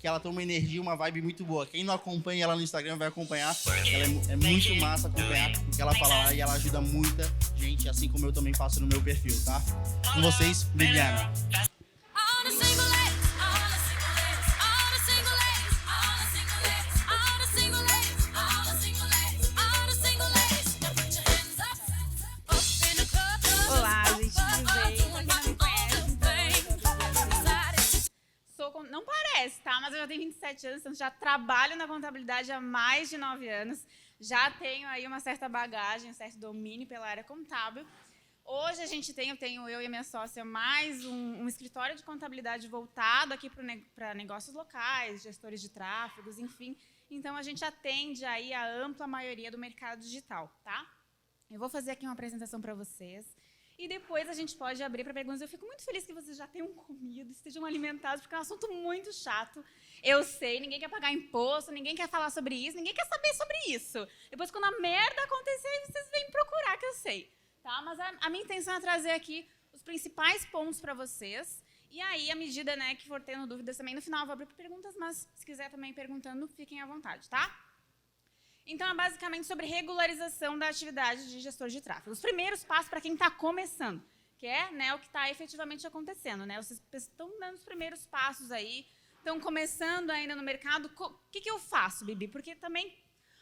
que ela tem uma energia, uma vibe muito boa. Quem não acompanha ela no Instagram vai acompanhar. Ela é muito massa acompanhar o que ela fala lá e ela ajuda muita gente, assim como eu também faço no meu perfil, tá? Com vocês, Bibiana. Olá, gente, tudo bem? Pra quem não me conhece, não parece, tá? Mas eu já tenho 27 anos, então já trabalho na contabilidade há mais de 9 anos. Já tenho aí uma certa bagagem, um certo domínio pela área contábil. Hoje eu tenho eu e a minha sócia mais um escritório de contabilidade voltado aqui para negócios locais, gestores de tráfegos, enfim. Então, a gente atende aí a ampla maioria do mercado digital, tá? Eu vou fazer aqui uma apresentação para vocês. E depois a gente pode abrir para perguntas. Eu fico muito feliz que vocês já tenham comido, estejam alimentados, porque é um assunto muito chato. Eu sei, ninguém quer pagar imposto, ninguém quer falar sobre isso, ninguém quer saber sobre isso. Depois, quando a merda acontecer, vocês vêm procurar, que eu sei. Tá? Mas a minha intenção é trazer aqui os principais pontos para vocês. E aí, à medida, né, que for tendo dúvidas também, no final eu vou abrir para perguntas, mas se quiser também perguntando, fiquem à vontade, tá? Então, é basicamente sobre regularização da atividade de gestor de tráfego. Os primeiros passos para quem está começando, que é, né, o que está efetivamente acontecendo. Né? Vocês estão dando os primeiros passos aí, estão começando ainda no mercado. O que eu faço, Bibi? Porque também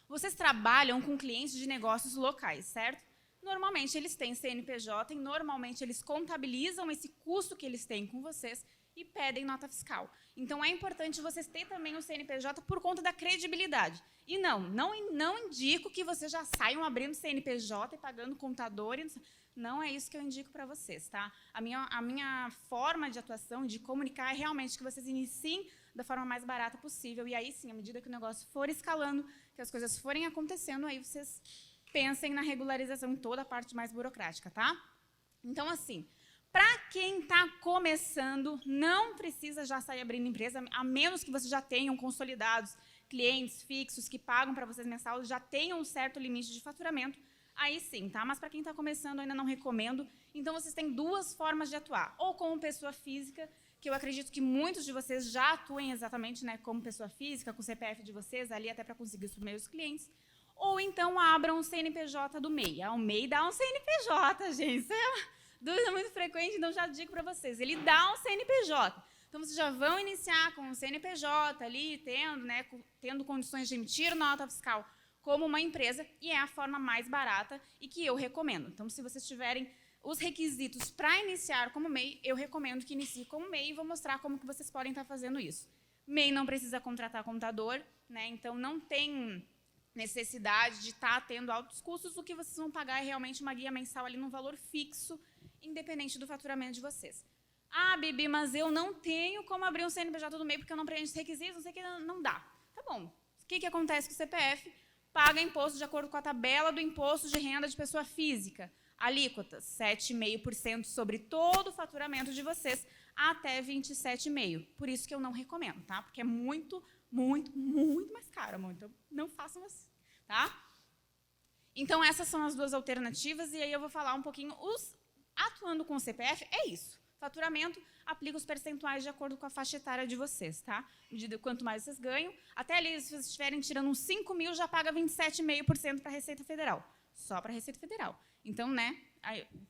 vocês trabalham com clientes de negócios locais, certo? Normalmente, eles têm CNPJ e normalmente eles contabilizam esse custo que eles têm com vocês e pedem nota fiscal. Então, é importante vocês terem também o CNPJ por conta da credibilidade. E não indico que vocês já saiam abrindo CNPJ e pagando contador. Não é isso que eu indico para vocês, tá? A minha forma de atuação, de comunicar, é realmente que vocês iniciem da forma mais barata possível. E aí, sim, à medida que o negócio for escalando, que as coisas forem acontecendo, aí vocês pensem na regularização, toda a parte mais burocrática, tá? Então, assim, para quem está começando, não precisa já sair abrindo empresa, a menos que vocês já tenham consolidados clientes fixos que pagam para vocês mensal, já tenham um certo limite de faturamento, aí sim, tá? Mas para quem está começando, ainda não recomendo. Então, vocês têm duas formas de atuar. Ou como pessoa física, que eu acredito que muitos de vocês já atuem exatamente, né, como pessoa física, com o CPF de vocês, ali até para conseguir os primeiros clientes. Ou então abram um CNPJ do MEI. O MEI dá um CNPJ, gente. Isso é uma dúvida muito frequente, então já digo para vocês. Ele dá um CNPJ. Então, vocês já vão iniciar com o CNPJ ali, tendo condições de emitir nota fiscal como uma empresa, e é a forma mais barata e que eu recomendo. Então, se vocês tiverem os requisitos para iniciar como MEI, eu recomendo que inicie como MEI e vou mostrar como que vocês podem estar fazendo isso. MEI não precisa contratar contador, né? Então não tem necessidade de estar tendo altos custos. O que vocês vão pagar é realmente uma guia mensal ali num valor fixo, independente do faturamento de vocês. Ah, Bibi, mas eu não tenho como abrir um CNPJ do MEI porque eu não preencho os requisitos, não sei o que, não dá. Tá bom. O que acontece com o CPF? Paga imposto de acordo com a tabela do imposto de renda de pessoa física. Alíquotas, 7,5% sobre todo o faturamento de vocês, até 27,5%. Por isso que eu não recomendo, tá? Porque é muito, muito, muito mais caro, amor. Então, não façam assim, tá? Então, essas são as duas alternativas, e aí eu vou falar um pouquinho. Atuando com o CPF, é isso. Faturamento, aplica os percentuais de acordo com a faixa etária de vocês, tá? Medida quanto mais vocês ganham, até ali, se vocês estiverem tirando uns 5 mil, já paga 27,5% para a Receita Federal. Só para a Receita Federal. Então, né,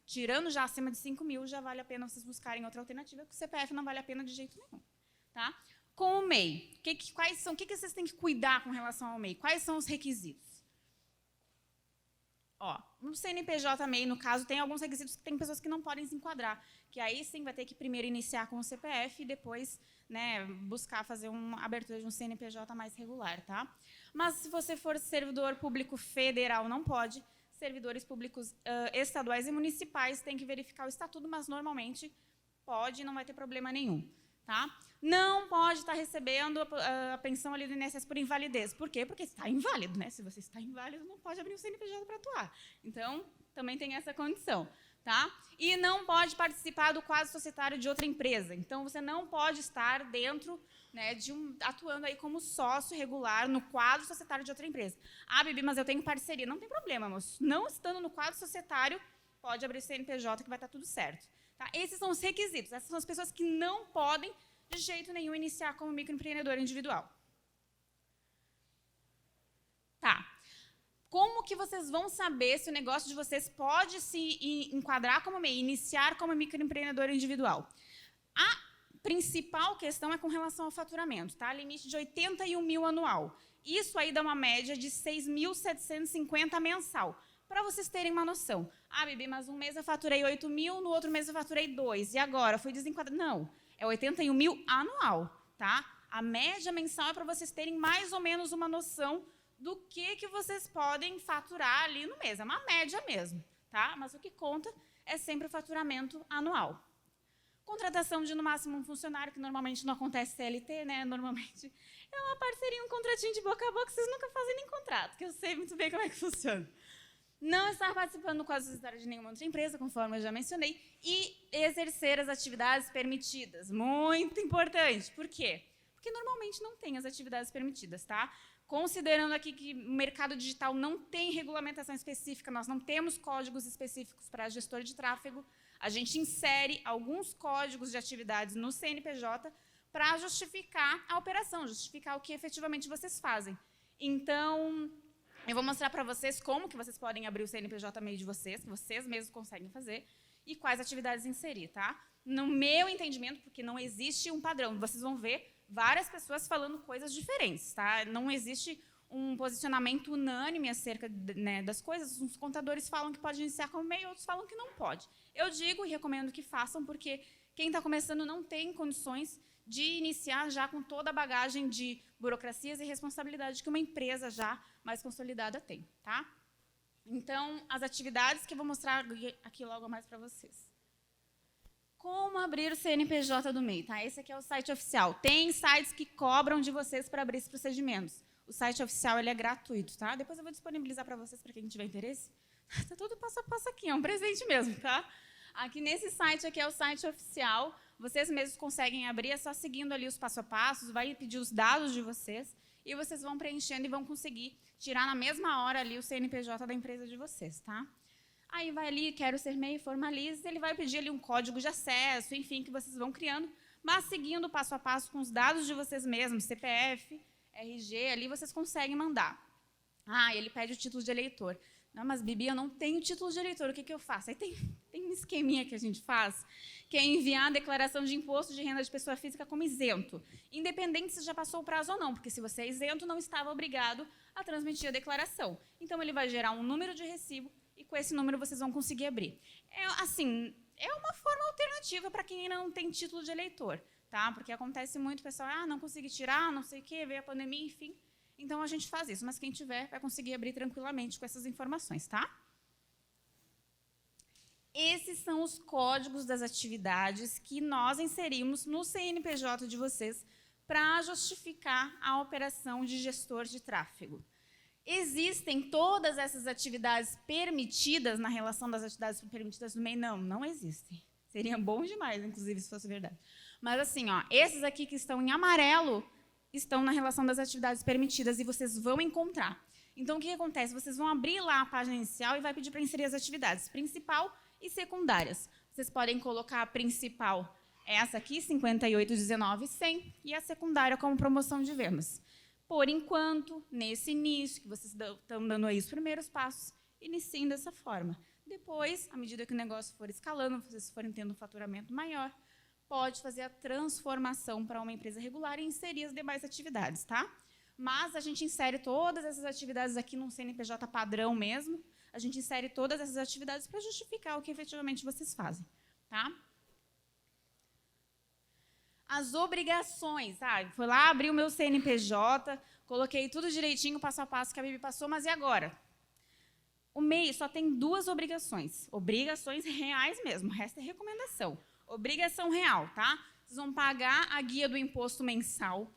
tirando já acima de 5 mil, já vale a pena vocês buscarem outra alternativa, porque o CPF não vale a pena de jeito nenhum, tá? Com o MEI, o que vocês têm que cuidar com relação ao MEI? Quais são os requisitos? Ó, no CNPJ MEI, no caso, tem alguns requisitos que tem pessoas que não podem se enquadrar, que aí sim vai ter que primeiro iniciar com o CPF e depois, né, buscar fazer uma abertura de um CNPJ mais regular, tá? Mas se você for servidor público federal, não pode. Servidores públicos estaduais e municipais têm que verificar o estatuto, mas normalmente pode e não vai ter problema nenhum, tá? Não pode estar recebendo a pensão ali do INSS por invalidez. Por quê? Porque está inválido, né? Se você está inválido, não pode abrir um CNPJ para atuar. Então, também tem essa condição, tá? E não pode participar do quadro societário de outra empresa. Então, você não pode estar dentro, né, atuando aí como sócio regular no quadro societário de outra empresa. Ah, Bibi, mas eu tenho parceria. Não tem problema, moço. Não estando no quadro societário, pode abrir o CNPJ que vai estar tudo certo. Tá? Esses são os requisitos. Essas são as pessoas que não podem de jeito nenhum iniciar como microempreendedor individual. Tá. Como que vocês vão saber se o negócio de vocês pode se enquadrar como MEI, iniciar como microempreendedor individual? A principal questão é com relação ao faturamento, tá? Limite de 81 mil anual. Isso aí dá uma média de 6.750 mensal. Para vocês terem uma noção. Ah, Bibi, mas um mês eu faturei 8 mil, no outro mês eu faturei 2. E agora? Fui desenquadrado? Não, é 81 mil anual, tá? A média mensal é para vocês terem mais ou menos uma noção do que vocês podem faturar ali no mês. É uma média mesmo, tá? Mas o que conta é sempre o faturamento anual. Contratação de, no máximo, um funcionário, que normalmente não acontece CLT, né? Normalmente é uma parceria, um contratinho de boca a boca, vocês nunca fazem nem contrato, que eu sei muito bem como é que funciona. Não estar participando do quadro societário de nenhuma outra empresa, conforme eu já mencionei, e exercer as atividades permitidas. Muito importante. Por quê? Porque normalmente não tem as atividades permitidas, tá? Considerando aqui que o mercado digital não tem regulamentação específica, nós não temos códigos específicos para gestor de tráfego, a gente insere alguns códigos de atividades no CNPJ para justificar a operação, justificar o que efetivamente vocês fazem. Então, eu vou mostrar para vocês como que vocês podem abrir o CNPJ MEI de vocês, que vocês mesmos conseguem fazer, e quais atividades inserir, tá? No meu entendimento, porque não existe um padrão, vocês vão ver várias pessoas falando coisas diferentes, tá? Não existe um posicionamento unânime acerca né, das coisas. Uns contadores falam que pode iniciar como MEI, outros falam que não pode. Eu digo e recomendo que façam, porque quem está começando não tem condições de iniciar já com toda a bagagem de burocracias e responsabilidade que uma empresa já mais consolidada tem, tá? Então, as atividades que eu vou mostrar aqui logo mais para vocês. Como abrir o CNPJ do MEI, tá? Esse aqui é o site oficial. Tem sites que cobram de vocês para abrir esses procedimentos. O site oficial ele é gratuito, tá? Depois eu vou disponibilizar para vocês, para quem tiver interesse. Tá tudo passo a passo aqui, é um presente mesmo, tá? Aqui nesse site aqui é o site oficial. Vocês mesmos conseguem abrir, é só seguindo ali os passo a passos, vai pedir os dados de vocês e vocês vão preenchendo e vão conseguir tirar na mesma hora ali o CNPJ da empresa de vocês, tá? Aí vai ali, quero ser MEI, formalize, ele vai pedir ali um código de acesso, enfim, que vocês vão criando, mas seguindo passo a passo com os dados de vocês mesmos, CPF, RG, ali vocês conseguem mandar. Ah, ele pede o título de eleitor. Não, mas Bibi, eu não tenho título de eleitor, o que eu faço? Aí tem um esqueminha que a gente faz, que é enviar a declaração de imposto de renda de pessoa física como isento, independente se já passou o prazo ou não, porque se você é isento, não estava obrigado a transmitir a declaração. Então, ele vai gerar um número de recibo e com esse número vocês vão conseguir abrir. É uma forma alternativa para quem ainda não tem título de eleitor, tá? Porque acontece muito, pessoal, não consegui tirar, não sei o quê, veio a pandemia, enfim. Então, a gente faz isso, mas quem tiver vai conseguir abrir tranquilamente com essas informações, tá? Esses são os códigos das atividades que nós inserimos no CNPJ de vocês para justificar a operação de gestor de tráfego. Existem todas essas atividades permitidas na relação das atividades permitidas do MEI? Não, não existem. Seria bom demais, inclusive, se fosse verdade. Mas, assim, ó, esses aqui que estão em amarelo estão na relação das atividades permitidas e vocês vão encontrar. Então, o que acontece? Vocês vão abrir lá a página inicial e vai pedir para inserir as atividades principal e secundárias. Vocês podem colocar a principal, essa aqui, 5819.100, e a secundária como promoção de vendas. Por enquanto, nesse início, que vocês estão dando aí os primeiros passos, iniciem dessa forma. Depois, à medida que o negócio for escalando, vocês forem tendo um faturamento maior, pode fazer a transformação para uma empresa regular e inserir as demais atividades, tá? Mas a gente insere todas essas atividades aqui num CNPJ padrão mesmo, a gente insere todas essas atividades para justificar o que efetivamente vocês fazem, tá? As obrigações, foi lá, abri o meu CNPJ, coloquei tudo direitinho, passo a passo que a Bibi passou, mas e agora? O MEI só tem 2 obrigações reais mesmo, o resto é recomendação. Obrigação real, tá? Vocês vão pagar a guia do imposto mensal,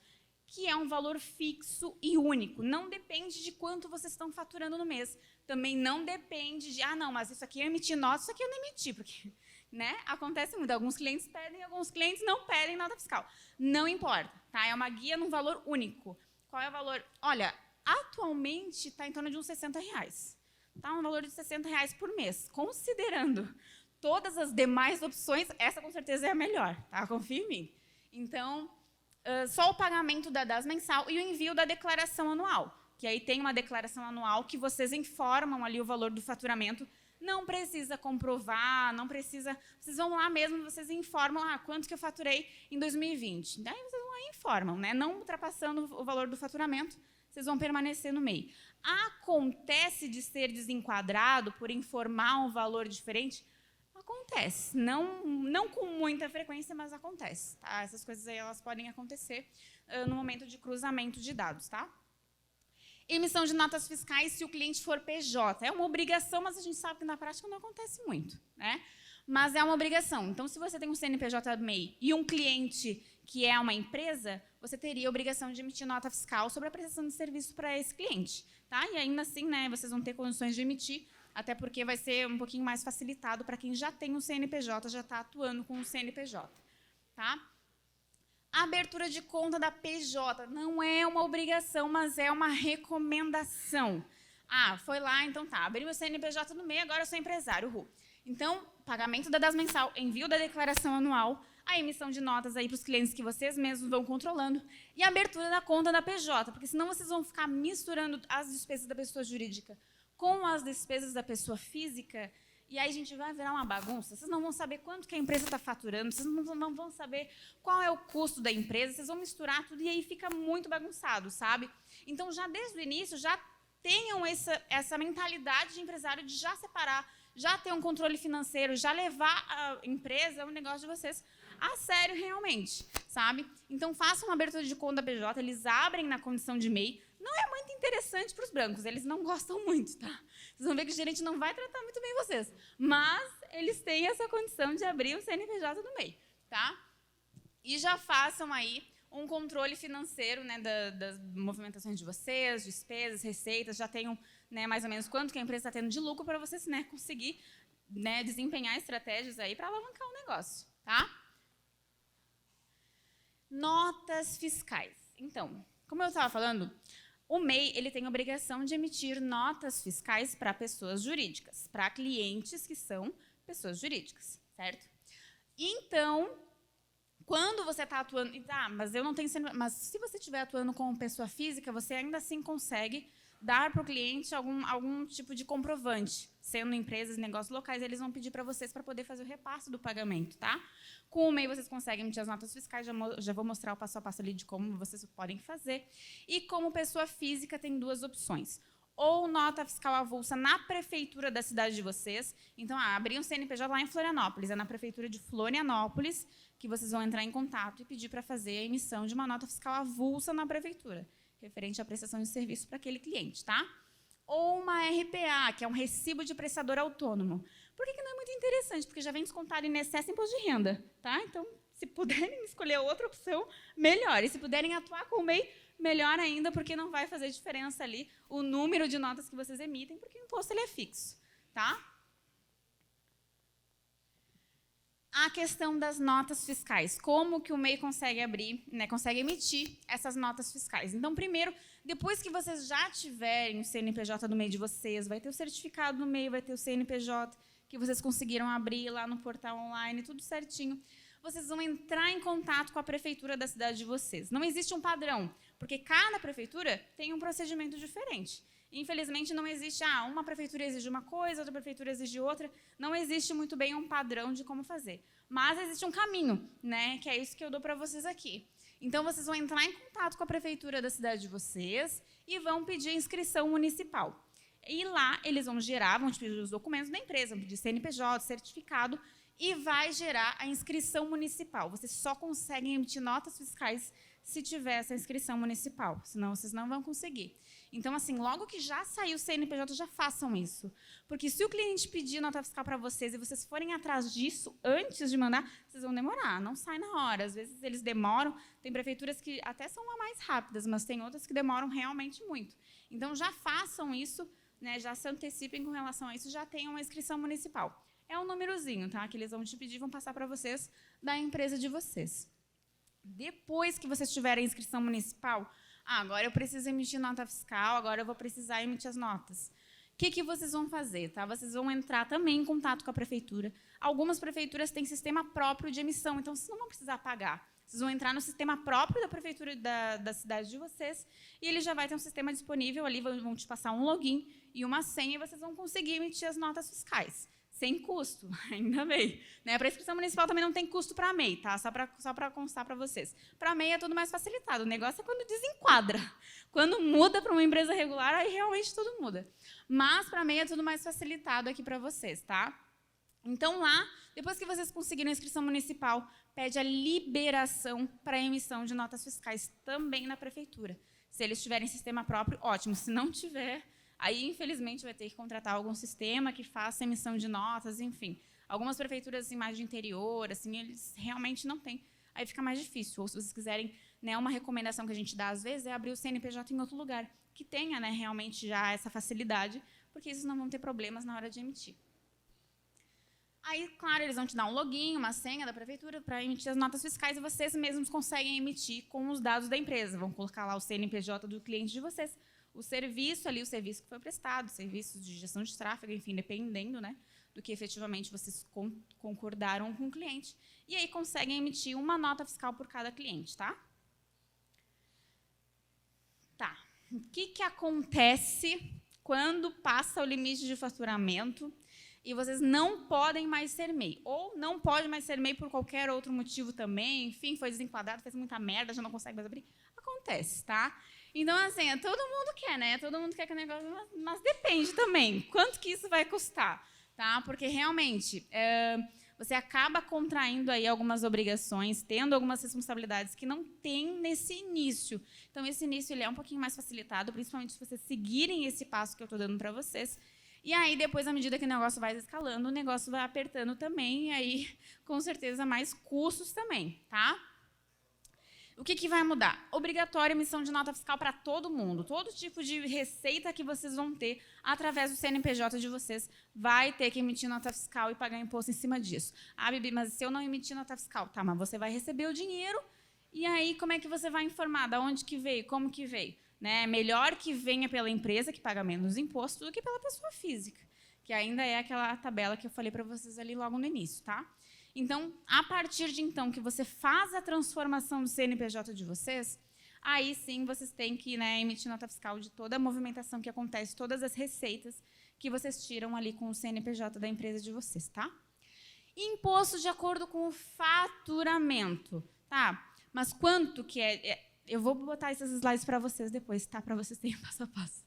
que é um valor fixo e único. Não depende de quanto vocês estão faturando no mês. Também não depende de, não, mas isso aqui eu emiti nota, isso aqui eu não emiti, porque, né, acontece muito. Alguns clientes pedem, alguns clientes não pedem nota fiscal. Não importa, tá? É uma guia num valor único. Qual é o valor? Olha, atualmente está em torno de uns R$60. Tá? Um valor de R$60 por mês. Considerando todas as demais opções, essa com certeza é a melhor, tá? Confia em mim. Então, só o pagamento da DAS mensal e o envio da declaração anual, que aí tem uma declaração anual que vocês informam ali o valor do faturamento. Não precisa comprovar, não precisa... Vocês vão lá mesmo, vocês informam quanto que eu faturei em 2020. Daí vocês vão lá e informam, né? Não ultrapassando o valor do faturamento, vocês vão permanecer no MEI. Acontece de ser desenquadrado por informar um valor diferente? Acontece. Não com muita frequência, mas acontece. Tá? Essas coisas aí elas podem acontecer no momento de cruzamento de dados. Tá? Emissão de notas fiscais se o cliente for PJ. É uma obrigação, mas a gente sabe que na prática não acontece muito, né? Mas é uma obrigação. Então, se você tem um CNPJ MEI e um cliente que é uma empresa, você teria a obrigação de emitir nota fiscal sobre a prestação de serviço para esse cliente. Tá? E ainda assim, né, vocês vão ter condições de emitir, até porque vai ser um pouquinho mais facilitado para quem já tem um CNPJ, já está atuando com o CNPJ. Tá? A abertura de conta da PJ não é uma obrigação, mas é uma recomendação. Foi lá, então tá, abri meu CNPJ no MEI, agora eu sou empresário. Então, pagamento da DAS mensal, envio da declaração anual, a emissão de notas aí para os clientes que vocês mesmos vão controlando e a abertura da conta da PJ, porque senão vocês vão ficar misturando as despesas da pessoa jurídica com as despesas da pessoa física. E aí a gente vai virar uma bagunça. Vocês não vão saber quanto que a empresa está faturando, vocês não vão saber qual é o custo da empresa, vocês vão misturar tudo e aí fica muito bagunçado, sabe? Então, já desde o início, já tenham essa mentalidade de empresário de já separar, já ter um controle financeiro, já levar a empresa, o negócio de vocês, a sério realmente, sabe? Então, façam uma abertura de conta PJ, eles abrem na condição de MEI. Não é muito interessante para os brancos, eles não gostam muito, tá? Vocês vão ver que o gerente não vai tratar muito bem vocês, mas eles têm essa condição de abrir o CNPJ no MEI, tá? E já façam aí um controle financeiro, né, das movimentações de vocês, despesas, receitas, já tenham, né, mais ou menos quanto que a empresa está tendo de lucro para vocês, né, conseguir, né, desempenhar estratégias aí para alavancar o negócio, tá? Notas fiscais. Então, como eu estava falando, o MEI ele tem a obrigação de emitir notas fiscais para pessoas jurídicas, para clientes que são pessoas jurídicas, certo? Então, quando você está atuando... mas eu não tenho... Mas se você estiver atuando como pessoa física, você ainda assim consegue dar para o cliente algum tipo de comprovante. Sendo empresas, negócios locais, eles vão pedir para vocês para poder fazer o repasse do pagamento, tá? Com o MEI, vocês conseguem emitir as notas fiscais, já vou mostrar o passo a passo ali de como vocês podem fazer. E como pessoa física, tem duas opções. Ou nota fiscal avulsa na prefeitura da cidade de vocês. Então, abrir um CNPJ lá em Florianópolis, é na prefeitura de Florianópolis que vocês vão entrar em contato e pedir para fazer a emissão de uma nota fiscal avulsa na prefeitura, referente à prestação de serviço para aquele cliente, tá? Ou uma RPA, que é um recibo de prestador autônomo. Por que não é muito interessante? Porque já vem descontado em excesso imposto de renda, tá? Então, se puderem escolher outra opção, melhor. E se puderem atuar com o MEI, melhor ainda, porque não vai fazer diferença ali o número de notas que vocês emitem, porque o imposto ele é fixo, tá? A questão das notas fiscais. Como que o MEI consegue abrir, né, consegue emitir essas notas fiscais? Então, primeiro, depois que vocês já tiverem o CNPJ do MEI de vocês, vai ter o certificado do MEI, vai ter o CNPJ que vocês conseguiram abrir lá no portal online, tudo certinho, vocês vão entrar em contato com a prefeitura da cidade de vocês. Não existe um padrão, porque cada prefeitura tem um procedimento diferente. Infelizmente, não existe, uma prefeitura exige uma coisa, outra prefeitura exige outra. Não existe muito bem um padrão de como fazer. Mas existe um caminho, né, que é isso que eu dou para vocês aqui. Então, vocês vão entrar em contato com a prefeitura da cidade de vocês e vão pedir a inscrição municipal. E lá, eles vão te pedir os documentos da empresa, vão pedir CNPJ, certificado, e vai gerar a inscrição municipal. Vocês só conseguem emitir notas fiscais se tiver essa inscrição municipal, senão vocês não vão conseguir. Então, assim, logo que já saiu o CNPJ, já façam isso. Porque se o cliente pedir nota fiscal para vocês e vocês forem atrás disso antes de mandar, vocês vão demorar, não sai na hora. Às vezes eles demoram, tem prefeituras que até são mais rápidas, mas tem outras que demoram realmente muito. Então, já façam isso, né, já se antecipem com relação a isso, já tenham uma inscrição municipal. É um númerozinho, tá, que eles vão te pedir, vão passar para vocês da empresa de vocês. Depois que vocês tiverem a inscrição municipal, agora eu preciso emitir nota fiscal, agora eu vou precisar emitir as notas. O que vocês vão fazer? Tá? Vocês vão entrar também em contato com a prefeitura. Algumas prefeituras têm sistema próprio de emissão, então vocês não vão precisar pagar. Vocês vão entrar no sistema próprio da prefeitura da cidade de vocês e ele já vai ter um sistema disponível ali, vão te passar um login e uma senha e vocês vão conseguir emitir as notas fiscais. Sem custo, ainda bem. Né? Para a inscrição municipal também não tem custo para a MEI, tá? Só para constar para vocês. Para a MEI é tudo mais facilitado. O negócio é quando desenquadra. Quando muda para uma empresa regular, aí realmente tudo muda. Mas para a MEI é tudo mais facilitado aqui para vocês, tá? Então lá, depois que vocês conseguiram a inscrição municipal, pede a liberação para a emissão de notas fiscais também na prefeitura. Se eles tiverem sistema próprio, ótimo. Se não tiver, aí, infelizmente, vai ter que contratar algum sistema que faça emissão de notas, enfim. Algumas prefeituras assim, mais de interior, assim, eles realmente não têm. Aí fica mais difícil. Ou se vocês quiserem, né, uma recomendação que a gente dá, às vezes, é abrir o CNPJ em outro lugar, que tenha, né, realmente já essa facilidade, porque eles não vão ter problemas na hora de emitir. Aí, claro, eles vão te dar um login, uma senha da prefeitura para emitir as notas fiscais e vocês mesmos conseguem emitir com os dados da empresa. Vão colocar lá o CNPJ do cliente de vocês, o serviço ali, o serviço que foi prestado, serviços de gestão de tráfego, enfim, dependendo, né, do que efetivamente vocês concordaram com o cliente. E aí conseguem emitir uma nota fiscal por cada cliente, tá? Tá. O que acontece quando passa o limite de faturamento e vocês não podem mais ser MEI? Ou não pode mais ser MEI por qualquer outro motivo também, enfim, foi desenquadrado, fez muita merda, já não consegue mais abrir? Acontece, tá? Então, assim, todo mundo quer, né? Todo mundo quer que o negócio... Mas depende também. Quanto que isso vai custar? Tá? Porque, realmente, você acaba contraindo aí algumas obrigações, tendo algumas responsabilidades que não tem nesse início. Então, esse início ele é um pouquinho mais facilitado, principalmente se vocês seguirem esse passo que eu estou dando para vocês. E aí, depois, à medida que o negócio vai escalando, o negócio vai apertando também, e aí, com certeza, mais custos também, tá? O que vai mudar? Obrigatória emissão de nota fiscal para todo mundo. Todo tipo de receita que vocês vão ter através do CNPJ de vocês vai ter que emitir nota fiscal e pagar imposto em cima disso. Ah, Bibi, mas se eu não emitir nota fiscal? Tá, mas você vai receber o dinheiro e aí como é que você vai informar? Da onde que veio? Como que veio? Né? Melhor que venha pela empresa, que paga menos imposto, do que pela pessoa física, que ainda é aquela tabela que eu falei para vocês ali logo no início, tá? Então, a partir de então que você faz a transformação do CNPJ de vocês, aí sim vocês têm que, né, emitir nota fiscal de toda a movimentação que acontece, todas as receitas que vocês tiram ali com o CNPJ da empresa de vocês, tá? Imposto de acordo com o faturamento, tá? Mas quanto que é? Eu vou botar esses slides para vocês depois, tá? Para vocês terem passo a passo.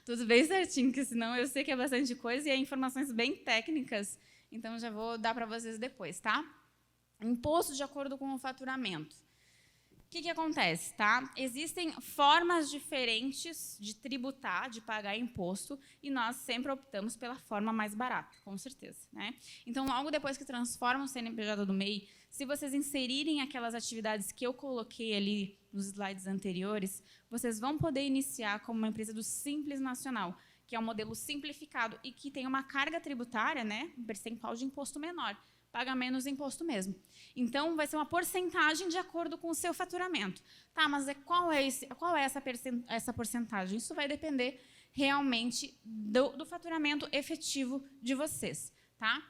Tudo bem certinho, porque senão eu sei que é bastante coisa e é informações bem técnicas. Então, já vou dar para vocês depois, tá? Imposto de acordo com o faturamento. O que acontece, tá? Existem formas diferentes de tributar, de pagar imposto, e nós sempre optamos pela forma mais barata, com certeza, né? Então, logo depois que transformam o CNPJ do MEI, se vocês inserirem aquelas atividades que eu coloquei ali nos slides anteriores, vocês vão poder iniciar como uma empresa do Simples Nacional, que é um modelo simplificado e que tem uma carga tributária, né, um percentual de imposto menor, paga menos imposto mesmo. Então, vai ser uma porcentagem de acordo com o seu faturamento. Tá, mas qual é essa porcentagem? Isso vai depender realmente do faturamento efetivo de vocês, tá?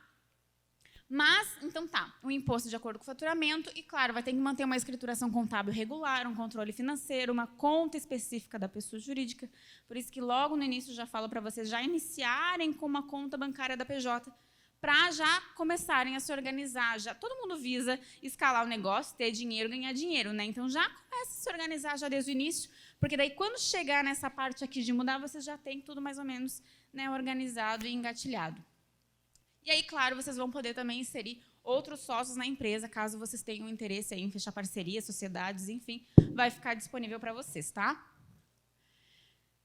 Mas, então tá, o imposto de acordo com o faturamento e, claro, vai ter que manter uma escrituração contábil regular, um controle financeiro, uma conta específica da pessoa jurídica. Por isso que logo no início eu já falo para vocês já iniciarem com uma conta bancária da PJ, para já começarem a se organizar. Já, todo mundo visa escalar o negócio, ter dinheiro, ganhar dinheiro, né? Então, já começa a se organizar já desde o início, porque daí, quando chegar nessa parte aqui de mudar, vocês já têm tudo mais ou menos, né, organizado e engatilhado. E aí, claro, vocês vão poder também inserir outros sócios na empresa, caso vocês tenham interesse em fechar parcerias, sociedades, enfim, vai ficar disponível para vocês, tá?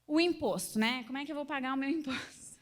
O imposto, né? Como é que eu vou pagar o meu imposto?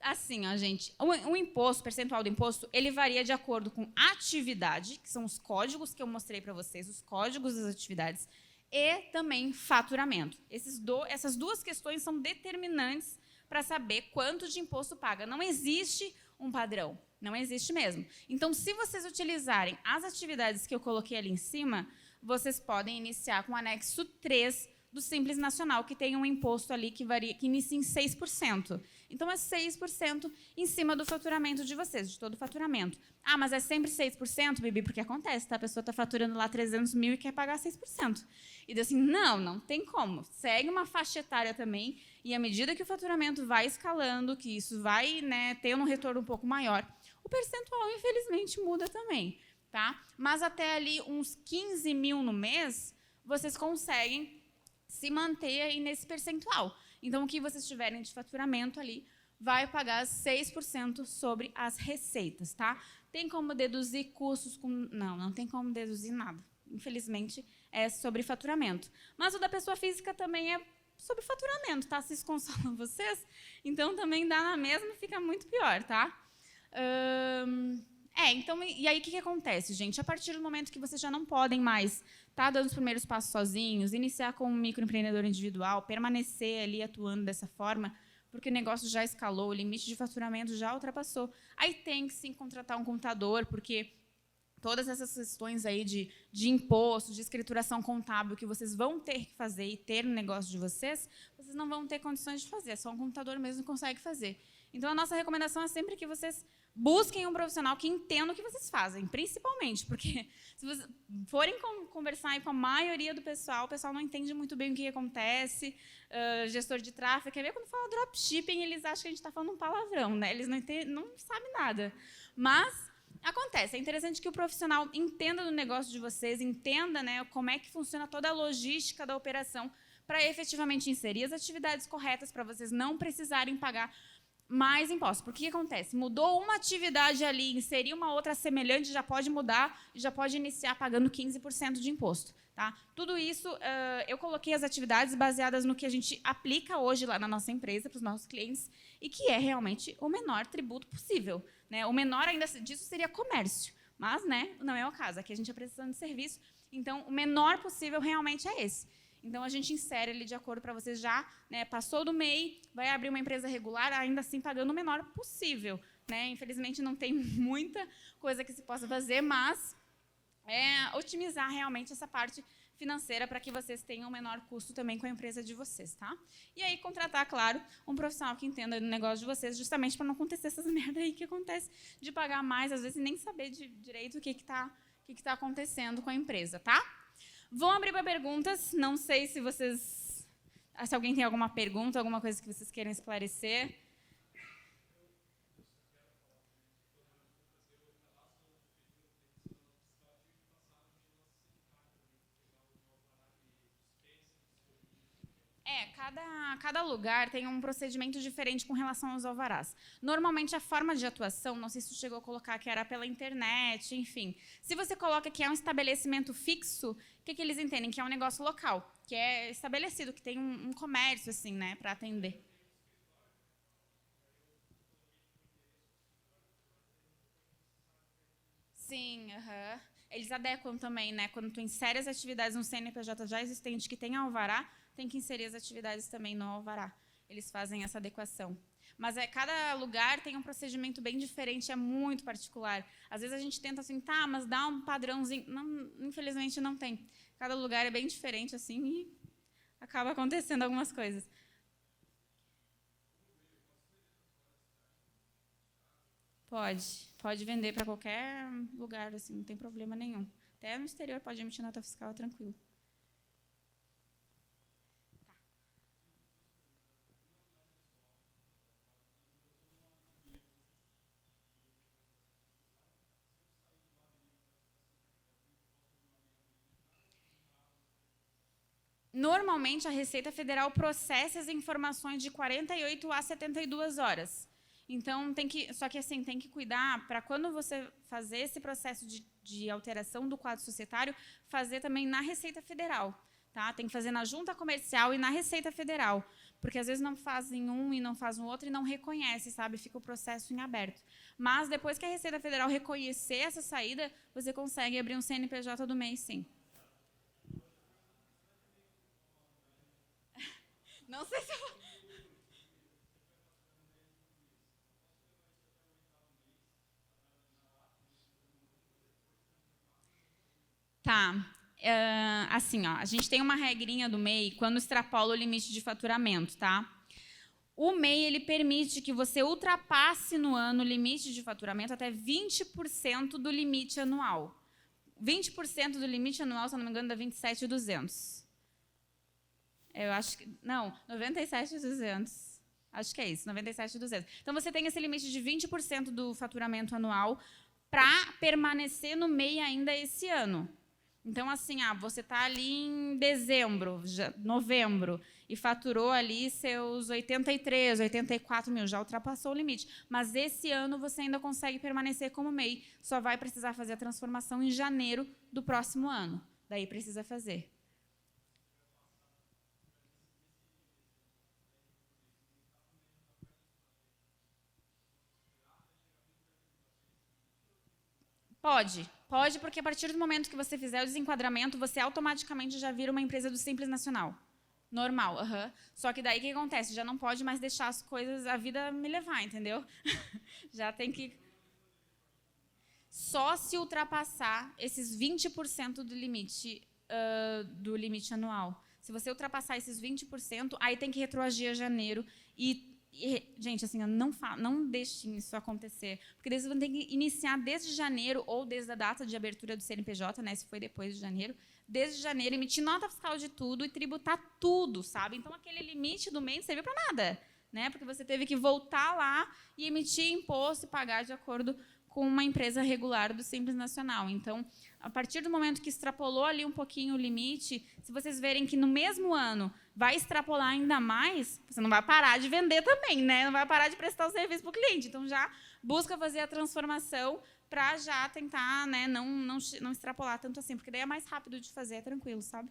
Assim, ó, gente, o imposto, o percentual do imposto, ele varia de acordo com a atividade, que são os códigos que eu mostrei para vocês, os códigos das atividades, e também faturamento. Essas duas questões são determinantes para saber quanto de imposto paga. Não existe um padrão, não existe mesmo. Então, se vocês utilizarem as atividades que eu coloquei ali em cima, vocês podem iniciar com o anexo 3 do Simples Nacional, que tem um imposto ali que varia, que inicia em 6%. Então, é 6% em cima do faturamento de vocês, de todo o faturamento. Ah, mas é sempre 6%, Bibi? Porque acontece, tá? A pessoa está faturando lá 300 mil e quer pagar 6%. E diz assim, não tem como. Segue uma faixa etária também, e à medida que o faturamento vai escalando, que isso vai, né, ter um retorno um pouco maior, o percentual, infelizmente, muda também. Tá? Mas até ali uns 15 mil no mês, vocês conseguem se manter aí nesse percentual. Então, o que vocês tiverem de faturamento ali vai pagar 6% sobre as receitas. Tá? Tem como deduzir custos com... Não tem como deduzir nada. Infelizmente, é sobre faturamento. Mas o da pessoa física também é sobre faturamento, tá? Se isso consola vocês, então também dá na mesma e fica muito pior, tá? Então, e aí o que acontece, gente? A partir do momento que vocês já não podem mais estar dando os primeiros passos sozinhos, iniciar como microempreendedor individual, permanecer ali atuando dessa forma, porque o negócio já escalou, o limite de faturamento já ultrapassou. Aí tem que sim contratar um contador, porque todas essas questões aí de imposto, de escrituração contábil que vocês vão ter que fazer e ter no negócio de vocês não vão ter condições de fazer, só um contador mesmo consegue fazer. Então, a nossa recomendação é sempre que vocês busquem um profissional que entenda o que vocês fazem, principalmente, porque se vocês forem conversar aí com a maioria do pessoal, o pessoal não entende muito bem o que acontece, gestor de tráfego, quer ver quando fala dropshipping, eles acham que a gente está falando um palavrão, né? Eles não sabem nada. Mas acontece, é interessante que o profissional entenda do negócio de vocês, entenda, né, como é que funciona toda a logística da operação para efetivamente inserir as atividades corretas, para vocês não precisarem pagar mais impostos. Porque o que acontece? Mudou uma atividade ali, inserir uma outra semelhante, já pode mudar e já pode iniciar pagando 15% de imposto. Tá? Tudo isso, eu coloquei as atividades baseadas no que a gente aplica hoje lá na nossa empresa, para os nossos clientes, e que é realmente o menor tributo possível. Né? O menor ainda disso seria comércio, mas né, não é o caso. Aqui a gente é prestação de serviço, então o menor possível realmente é esse. Então, a gente insere ele de acordo para vocês já, né, passou do MEI, vai abrir uma empresa regular, ainda assim pagando o menor possível. Né? Infelizmente, não tem muita coisa que se possa fazer, mas otimizar realmente essa parte financeira para que vocês tenham o menor custo também com a empresa de vocês. Tá? E aí, contratar, claro, um profissional que entenda do negócio de vocês, justamente para não acontecer essas merdas aí que acontece de pagar mais, às vezes, e nem saber direito o que está acontecendo com a empresa. Tá? Vou abrir para perguntas. Não sei se alguém tem alguma pergunta, alguma coisa que vocês queiram esclarecer. Cada lugar tem um procedimento diferente com relação aos alvarás. Normalmente, a forma de atuação, não sei se você chegou a colocar que era pela internet, enfim. Se você coloca que é um estabelecimento fixo, o que eles entendem? Que é um negócio local, que é estabelecido, que tem um comércio assim, né, para atender. Sim, eles adequam também, né? Quando tu insere as atividades no CNPJ já existente que tem alvará, tem que inserir as atividades também no alvará. Eles fazem essa adequação. Mas cada lugar tem um procedimento bem diferente, é muito particular. Às vezes a gente tenta assim, tá, mas dá um padrãozinho. Não, infelizmente não tem. Cada lugar é bem diferente assim e acaba acontecendo algumas coisas. Pode vender para qualquer lugar, assim, não tem problema nenhum. Até no exterior pode emitir nota fiscal, é tranquilo. Normalmente, a Receita Federal processa as informações de 48 a 72 horas. Então, só que assim, tem que cuidar para quando você fazer esse processo de alteração do quadro societário, fazer também na Receita Federal. Tá? Tem que fazer na Junta Comercial e na Receita Federal, porque às vezes não fazem um e não faz o outro e não reconhece, sabe? Fica o processo em aberto. Mas depois que a Receita Federal reconhecer essa saída, você consegue abrir um CNPJ do mês, sim. Não sei se eu... Tá. assim, ó, a gente tem uma regrinha do MEI quando extrapola o limite de faturamento, tá? O MEI, ele permite que você ultrapasse no ano o limite de faturamento até 20% do limite anual. 20% do limite anual, se eu não me engano, dá 27.200. Eu acho que... Não, 97.200. Acho que é isso, 97.200. Então, você tem esse limite de 20% do faturamento anual para permanecer no MEI ainda esse ano. Então, assim, você está ali em dezembro, novembro, e faturou ali seus 83, 84 mil, já ultrapassou o limite. Mas esse ano você ainda consegue permanecer como MEI, só vai precisar fazer a transformação em janeiro do próximo ano. Daí precisa fazer. Pode, porque a partir do momento que você fizer o desenquadramento, você automaticamente já vira uma empresa do Simples Nacional. Normal, Só que daí o que acontece? Já não pode mais deixar as coisas, a vida me levar, entendeu? Já tem que... Só se ultrapassar esses 20% do limite anual. Se você ultrapassar esses 20%, aí tem que retroagir a janeiro gente, assim, não deixem isso acontecer, porque daí vocês vão ter que iniciar desde janeiro ou desde a data de abertura do CNPJ, né, se foi depois de janeiro, desde janeiro, emitir nota fiscal de tudo e tributar tudo, sabe? Então, aquele limite do mês não serviu para nada, né, porque você teve que voltar lá e emitir imposto e pagar de acordo com uma empresa regular do Simples Nacional. Então, a partir do momento que extrapolou ali um pouquinho o limite, se vocês verem que no mesmo ano vai extrapolar ainda mais, você não vai parar de vender também, né? Não vai parar de prestar o serviço para o cliente. Então, já busca fazer a transformação para já tentar, né, não extrapolar tanto assim, porque daí é mais rápido de fazer, é tranquilo, sabe?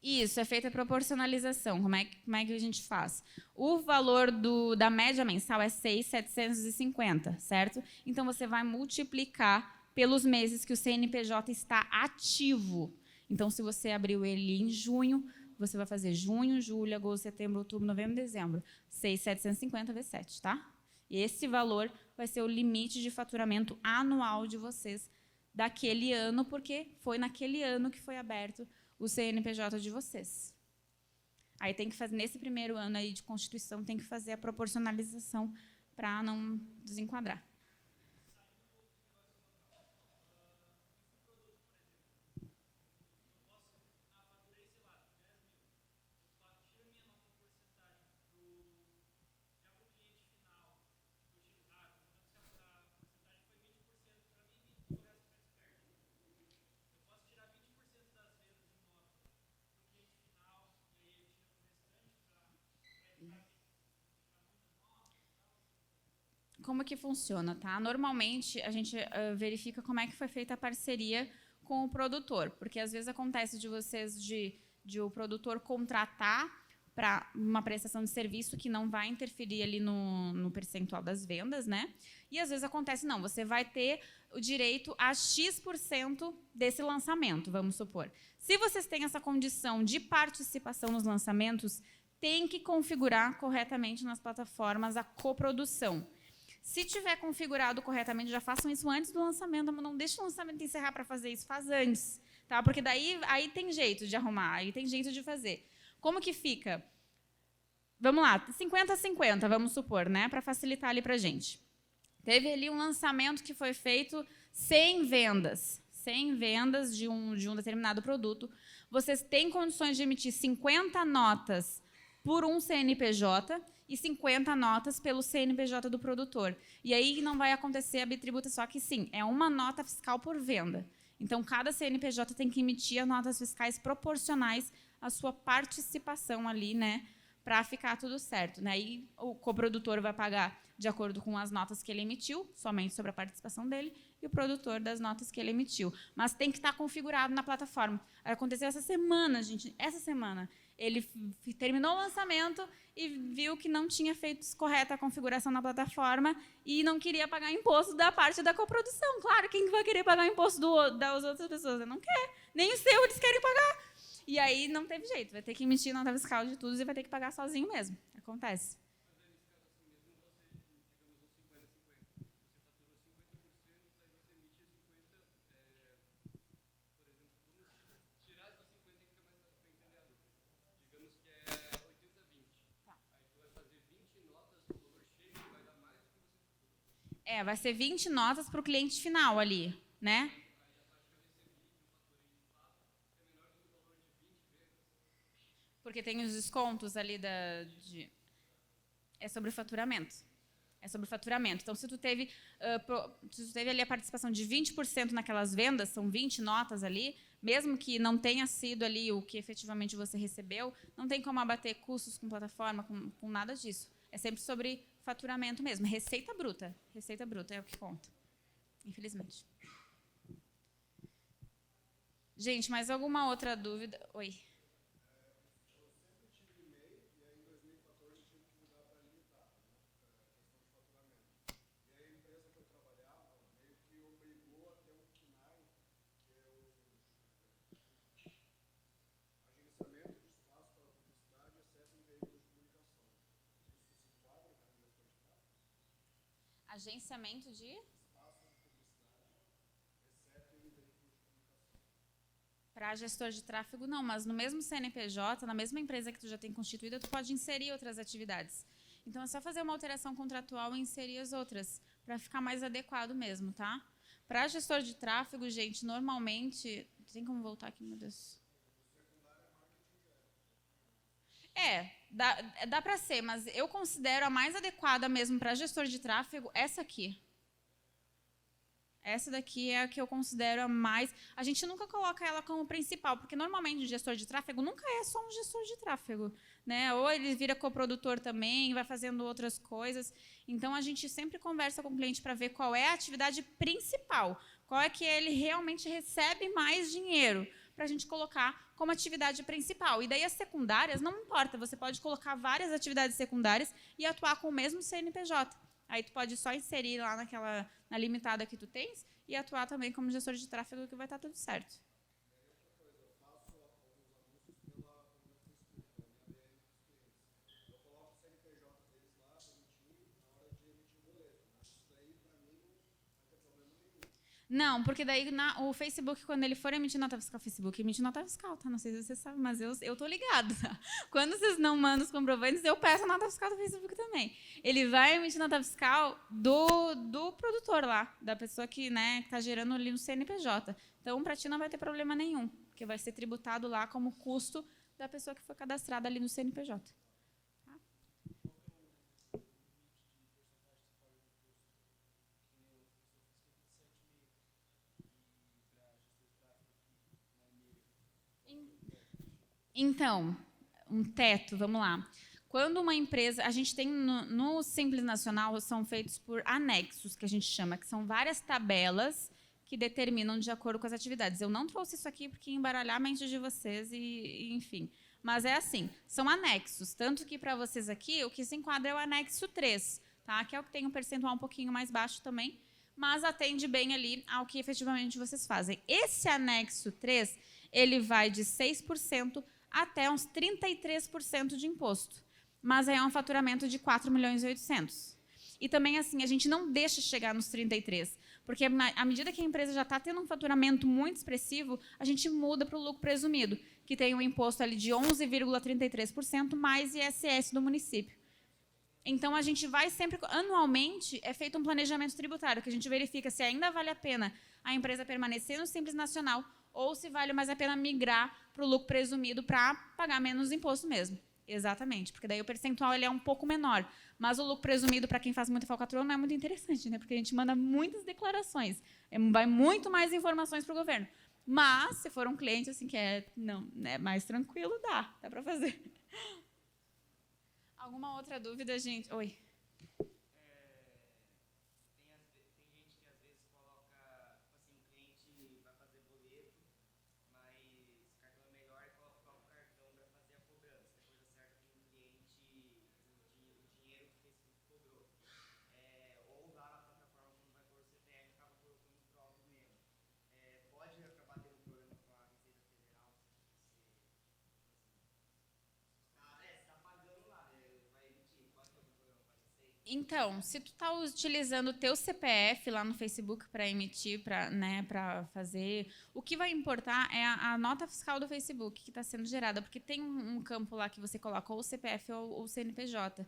Isso, é feita a proporcionalização. Como é que a gente faz? O valor da média mensal é 6.750, certo? Então, você vai multiplicar pelos meses que o CNPJ está ativo. Então, se você abriu ele em junho, você vai fazer junho, julho, agosto, setembro, outubro, novembro, dezembro. 6.750 vezes 7, tá? E esse valor vai ser o limite de faturamento anual de vocês daquele ano, porque foi naquele ano que foi aberto o CNPJ de vocês. Aí tem que fazer, nesse primeiro ano aí de constituição, tem que fazer a proporcionalização para não desenquadrar. Como que funciona, tá? Normalmente, a gente verifica como é que foi feita a parceria com o produtor, porque às vezes acontece de vocês, de o produtor contratar para uma prestação de serviço que não vai interferir ali no percentual das vendas, né? E às vezes acontece, não, você vai ter o direito a X% desse lançamento, vamos supor. Se vocês têm essa condição de participação nos lançamentos, tem que configurar corretamente nas plataformas a coprodução. Se tiver configurado corretamente, já façam isso antes do lançamento, não deixe o lançamento encerrar para fazer isso, faz antes, tá? Porque daí aí tem jeito de arrumar, aí tem jeito de fazer. Como que fica? Vamos lá, 50-50, vamos supor, né? Para facilitar ali para a gente. Teve ali um lançamento que foi feito 100 vendas de um determinado produto. Vocês têm condições de emitir 50 notas por um CNPJ e 50 notas pelo CNPJ do produtor. E aí não vai acontecer a bitributa, só que sim, é uma nota fiscal por venda. Então, cada CNPJ tem que emitir as notas fiscais proporcionais à sua participação ali, né, para ficar tudo certo, né? E o coprodutor vai pagar de acordo com as notas que ele emitiu, somente sobre a participação dele, e o produtor das notas que ele emitiu. Mas tem que estar configurado na plataforma. Aconteceu essa semana, gente, essa semana. Ele terminou o lançamento e viu que não tinha feito correta a configuração na plataforma e não queria pagar imposto da parte da coprodução. Claro, quem vai querer pagar imposto das outras pessoas? Não quer. Nem o seu eles querem pagar. E aí não teve jeito. Vai ter que emitir nota fiscal de tudo e vai ter que pagar sozinho mesmo. Acontece. Vai ser 20 notas para o cliente final ali, né? Porque tem os descontos ali é sobre faturamento. É sobre faturamento. Então, se tu teve ali a participação de 20% naquelas vendas, são 20 notas ali, mesmo que não tenha sido ali o que efetivamente você recebeu, não tem como abater custos com plataforma, com nada disso. É sempre sobre faturamento mesmo. Receita bruta. Receita bruta é o que conta. Infelizmente. Gente, mais alguma outra dúvida? Oi. Agenciamento de? Para gestor de tráfego, não, mas no mesmo CNPJ, na mesma empresa que tu já tem constituída, tu pode inserir outras atividades. Então, é só fazer uma alteração contratual e inserir as outras, para ficar mais adequado mesmo, tá? Para gestor de tráfego, gente, normalmente... Tem como voltar aqui, meu Deus? Dá para ser, mas eu considero a mais adequada mesmo para gestor de tráfego essa aqui. Essa daqui é a que eu considero a mais... A gente nunca coloca ela como principal, porque normalmente o gestor de tráfego nunca é só um gestor de tráfego, né? Ou ele vira coprodutor também, vai fazendo outras coisas. Então, a gente sempre conversa com o cliente para ver qual é a atividade principal, qual é que ele realmente recebe mais dinheiro, para a gente colocar como atividade principal. E daí as secundárias, não importa, você pode colocar várias atividades secundárias e atuar com o mesmo CNPJ. Aí tu pode só inserir lá na limitada que tu tens e atuar também como gestor de tráfego, que vai estar tudo certo. Não, porque daí o Facebook, quando ele for emitir nota fiscal, Facebook emite nota fiscal, tá? Não sei se você sabe, mas eu tô ligado, tá? Quando vocês não mandam os comprovantes, eu peço a nota fiscal do Facebook também. Ele vai emitir nota fiscal do produtor lá, da pessoa que, né, tá gerando ali no CNPJ. Então, para ti não vai ter problema nenhum, porque vai ser tributado lá como custo da pessoa que foi cadastrada ali no CNPJ. Então, um teto, vamos lá. Quando uma empresa... A gente tem no Simples Nacional, são feitos por anexos, que a gente chama, que são várias tabelas que determinam de acordo com as atividades. Eu não trouxe isso aqui porque ia embaralhar a mente de vocês enfim. Mas é assim, são anexos. Tanto que para vocês aqui, o que se enquadra é o anexo 3, tá? Que é o que tem um percentual um pouquinho mais baixo também, mas atende bem ali ao que efetivamente vocês fazem. Esse anexo 3, ele vai de 6% até uns 33% de imposto. Mas aí é um faturamento de 4.800.000. E também, assim, a gente não deixa chegar nos 33%, porque à medida que a empresa já está tendo um faturamento muito expressivo, a gente muda para o lucro presumido, que tem um imposto ali de 11,33% mais ISS do município. Então, a gente vai sempre... Anualmente, é feito um planejamento tributário, que a gente verifica se ainda vale a pena a empresa permanecer no Simples Nacional ou se vale mais a pena migrar para o lucro presumido para pagar menos imposto mesmo. Exatamente, porque daí o percentual ele é um pouco menor. Mas o lucro presumido, para quem faz muita falcatrua, não é muito interessante, né? Porque a gente manda muitas declarações, vai muito mais informações para o governo. Mas, se for um cliente assim que é mais tranquilo, dá para fazer. Alguma outra dúvida, gente? Oi. Então, se tu está utilizando o teu CPF lá no Facebook para emitir, para fazer, o que vai importar é a nota fiscal do Facebook que está sendo gerada, porque tem um campo lá que você coloca ou o CPF ou o CNPJ.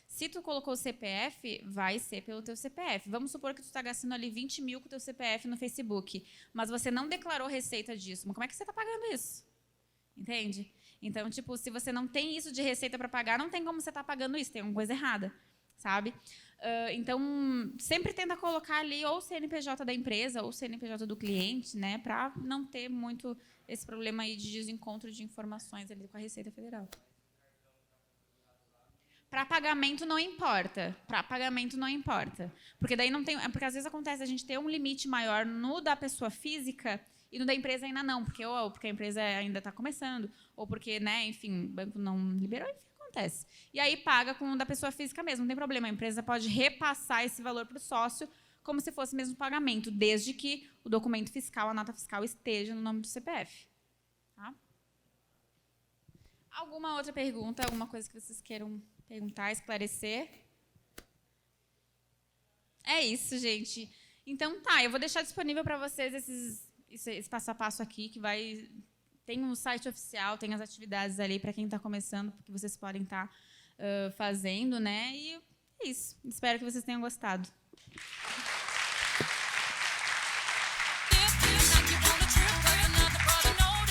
Se tu colocou o CPF, vai ser pelo teu CPF. Vamos supor que tu está gastando ali 20 mil com o teu CPF no Facebook, mas você não declarou receita disso. Mas como é que você está pagando isso? Entende? Então, tipo, se você não tem isso de receita para pagar, não tem como você estar pagando isso, tem alguma coisa errada, sabe? Então, sempre tenta colocar ali ou o CNPJ da empresa ou o CNPJ do cliente, né, para não ter muito esse problema aí de desencontro de informações ali com a Receita Federal. Para pagamento não importa. Para pagamento não importa. Porque daí não tem. Porque às vezes acontece a gente ter um limite maior no da pessoa física e no da empresa ainda não, porque ou porque a empresa ainda está começando, ou porque, né, enfim, o banco não liberou, enfim, acontece. E aí paga com o da pessoa física mesmo, não tem problema. A empresa pode repassar esse valor para o sócio como se fosse mesmo pagamento, desde que o documento fiscal, a nota fiscal, esteja no nome do CPF. Tá? Alguma outra pergunta, alguma coisa que vocês queiram perguntar, esclarecer? É isso, gente. Então tá, eu vou deixar disponível para vocês esse passo a passo aqui, que vai... Tem um site oficial, tem as atividades ali para quem está começando, que vocês podem estar fazendo, né? E é isso. Espero que vocês tenham gostado.